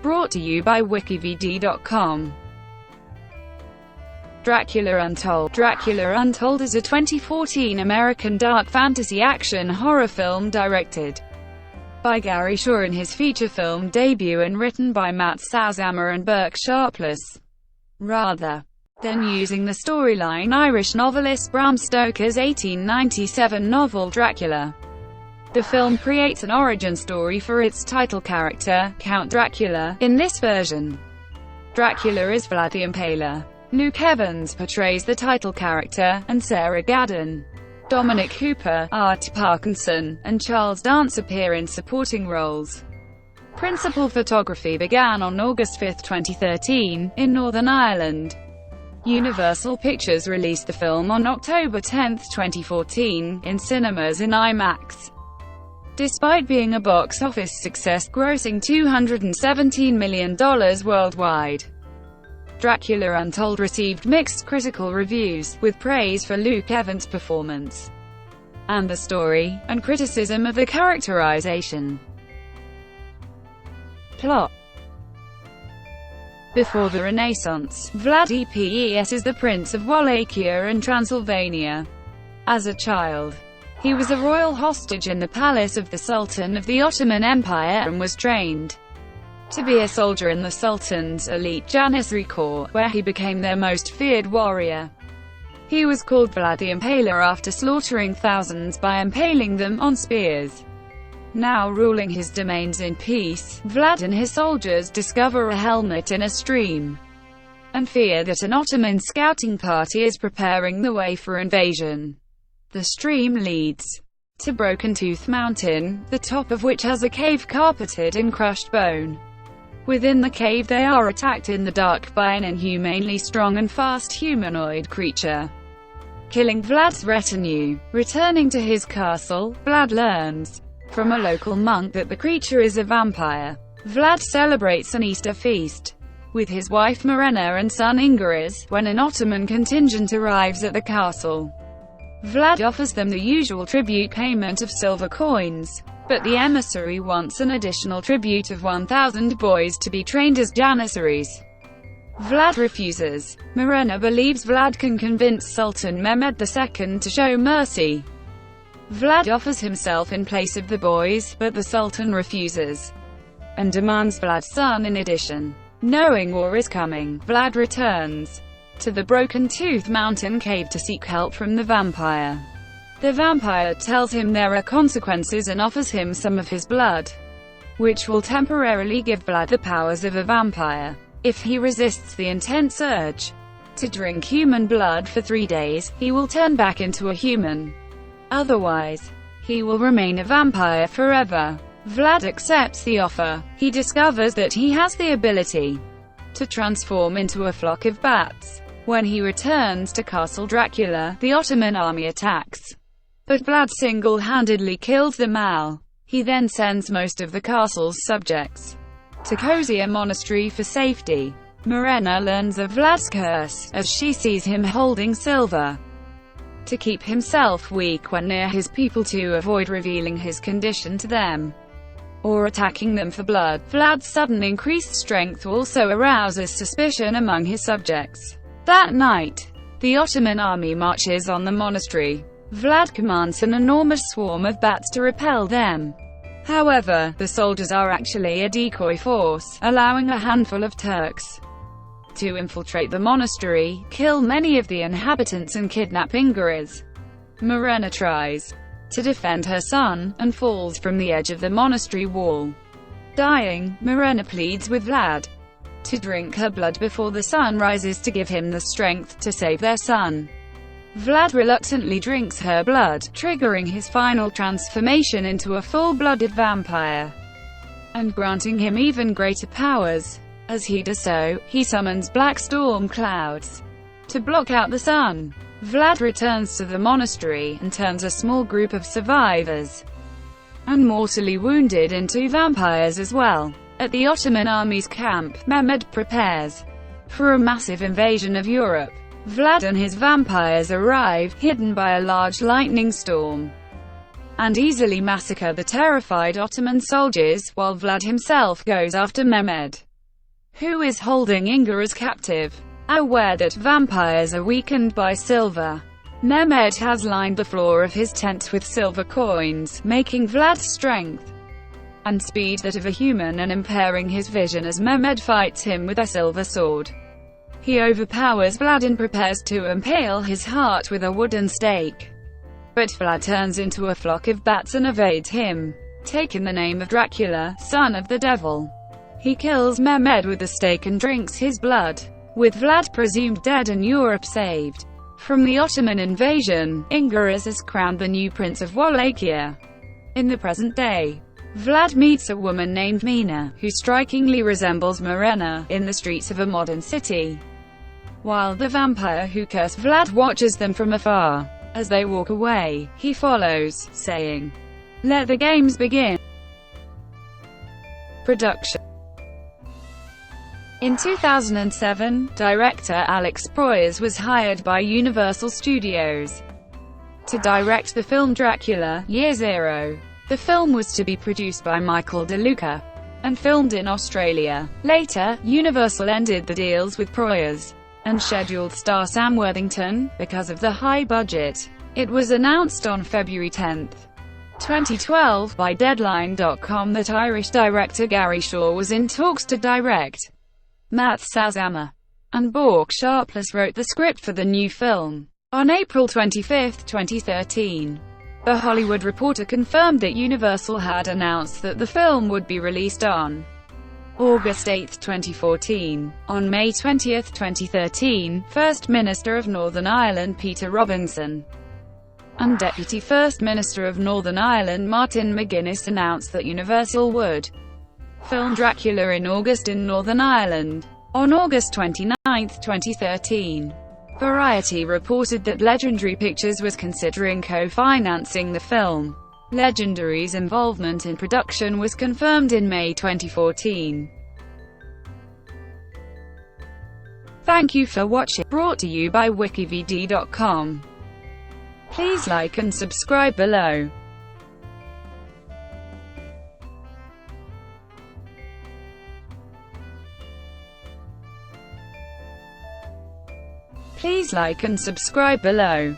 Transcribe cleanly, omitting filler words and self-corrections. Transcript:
Brought to you by WikiVidi.com. Dracula Untold. Dracula Untold is a 2014 American dark fantasy action horror film directed by Gary Shaw in his feature film debut and written by Matt Sazama and Burk Sharpless. Rather than using the storyline Irish novelist Bram Stoker's 1897 novel Dracula, the film creates an origin story for its title character, Count Dracula. In this version, Dracula is Vlad the Impaler. Luke Evans portrays the title character, and Sarah Gadon, Dominic Cooper, Art Parkinson, and Charles Dance appear in supporting roles. Principal photography began on August 5, 2013, in Northern Ireland. Universal Pictures released the film on October 10, 2014, in cinemas in IMAX. Despite being a box office success, grossing $217 million worldwide, Dracula Untold received mixed critical reviews, with praise for Luke Evans' performance and the story, and criticism of the characterization. Plot. Before the Renaissance, Vlad Epes is the Prince of Wallachia and Transylvania. As a child, he was a royal hostage in the palace of the Sultan of the Ottoman Empire and was trained to be a soldier in the Sultan's elite Janissary Corps, where he became their most feared warrior. He was called Vlad the Impaler after slaughtering thousands by impaling them on spears. Now ruling his domains in peace, Vlad and his soldiers discover a helmet in a stream and fear that an Ottoman scouting party is preparing the way for invasion. The stream leads to Broken Tooth Mountain, the top of which has a cave carpeted in crushed bone. Within the cave they are attacked in the dark by an inhumanely strong and fast humanoid creature, killing Vlad's retinue. Returning to his castle, Vlad learns from a local monk that the creature is a vampire. Vlad celebrates an Easter feast with his wife Marena and son Ingariz, when an Ottoman contingent arrives at the castle. Vlad offers them the usual tribute payment of silver coins, but the emissary wants an additional tribute of 1,000 boys to be trained as janissaries. Vlad refuses. Marena believes Vlad can convince Sultan Mehmed II to show mercy. Vlad offers himself in place of the boys, but the Sultan refuses and demands Vlad's son in addition. Knowing war is coming, Vlad returns to the Broken Tooth Mountain cave to seek help from the vampire. The vampire tells him there are consequences and offers him some of his blood, which will temporarily give Vlad the powers of a vampire. If he resists the intense urge to drink human blood for 3 days, he will turn back into a human. Otherwise, he will remain a vampire forever. Vlad accepts the offer. He discovers that he has the ability to transform into a flock of bats. When he returns to Castle Dracula, the Ottoman army attacks, but Vlad single-handedly kills them all. He then sends most of the castle's subjects to Cozier Monastery for safety. Marena learns of Vlad's curse, as she sees him holding silver to keep himself weak when near his people to avoid revealing his condition to them or attacking them for blood. Vlad's sudden increased strength also arouses suspicion among his subjects. That night, the Ottoman army marches on the monastery. Vlad commands an enormous swarm of bats to repel them. However, the soldiers are actually a decoy force, allowing a handful of Turks to infiltrate the monastery, kill many of the inhabitants and kidnap Ingariz. Marena tries to defend her son, and falls from the edge of the monastery wall. Dying, Marena pleads with Vlad to drink her blood before the sun rises to give him the strength to save their son. Vlad reluctantly drinks her blood, triggering his final transformation into a full-blooded vampire, and granting him even greater powers. As he does so, he summons black storm clouds to block out the sun. Vlad returns to the monastery, and turns a small group of survivors and mortally wounded into vampires as well. At the Ottoman army's camp, Mehmed prepares for a massive invasion of Europe. Vlad and his vampires arrive, hidden by a large lightning storm, and easily massacre the terrified Ottoman soldiers, while Vlad himself goes after Mehmed. who is holding Inga as captive. Aware that vampires are weakened by silver, Mehmed has lined the floor of his tent with silver coins, making Vlad's strength and speed that of a human and impairing his vision as Mehmed fights him with a silver sword. He overpowers Vlad and prepares to impale his heart with a wooden stake. But Vlad turns into a flock of bats and evades him. Taking the name of Dracula, son of the devil, he kills Mehmed with the stake and drinks his blood. With Vlad presumed dead and Europe saved from the Ottoman invasion, Ingaris is crowned the new Prince of Wallachia. In the present day, Vlad meets a woman named Mina, who strikingly resembles Marina, in the streets of a modern city. While the vampire who cursed Vlad watches them from afar. As they walk away, he follows, saying, "Let the games begin." Production. In 2007, director Alex Proyas was hired by Universal Studios to direct the film Dracula, Year Zero. The film was to be produced by Michael De Luca and filmed in Australia. Later, Universal ended the deals with Proyas and scheduled star Sam Worthington, because of the high budget. It was announced on February 10, 2012, by Deadline.com that Irish director Gary Shaw was in talks to direct. Matt Sazama and Burk Sharpless wrote the script for the new film. On April 25, 2013, The Hollywood Reporter confirmed that Universal had announced that the film would be released on August 8, 2014. On May 20, 2013, First Minister of Northern Ireland Peter Robinson and Deputy First Minister of Northern Ireland Martin McGuinness announced that Universal would film Dracula in August in Northern Ireland. On August 29, 2013, Variety reported that Legendary Pictures was considering co-financing the film. Legendary's involvement in production was confirmed in May 2014. Thank you for watching. Brought to you by WikiVidi.com. Please like and subscribe below. Please like and subscribe below.